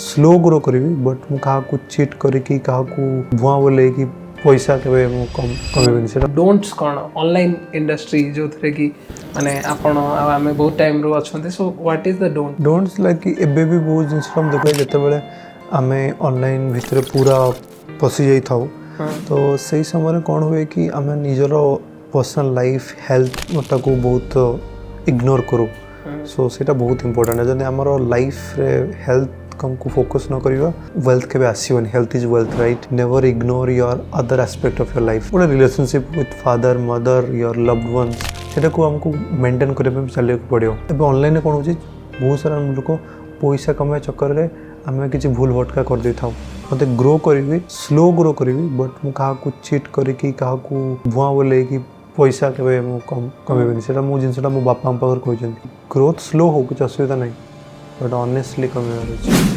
slow grow करी but मु कहा चिट करके क्या भुआ बोले कि पैसा के कमेबनी से डोंट्स कौन ऑनलाइन इंडस्ट्री जो थे कि माने आपण आमे बहुत टाइम रो अछंते so what is the don'ts like कि एबे भी बहुत जिन हम देखा जिते बड़े आमे ऑनलाइन भितर पूरा पशि जाई थाउ तो सही समय कौन हुए कि आमे निजर पर्सनल लाइफ हेल्थ मोटा को बहुत इग्नोर करूँ सो सेटा बहुत इंपोर्टेंट है जब आमर लाइफ रे हेल्थ को फोकस न करिवा वेल्थ के आसोनी health is wealth right never ignore your other aspect of your life गोटे relationship with father mother your loved ones सेटा को हमको मेंटेन करने चलने को पड़ो ए ऑनलाइन कौन हो बहुत सारा लोक पैसा कमाए चक्कर में आम किसी भूल भटका कर दे था मत ग्रो करी स्लो ग्रो करी बट मु क्या चिट करके क्या भुआ बोले कि पैसा के कमेबनी से मो जिनसा मो बापा पाखे कहते ग्रोथ स्लो हो कुछ असुविधा नहीं बट ऑनेस्टली कमेबार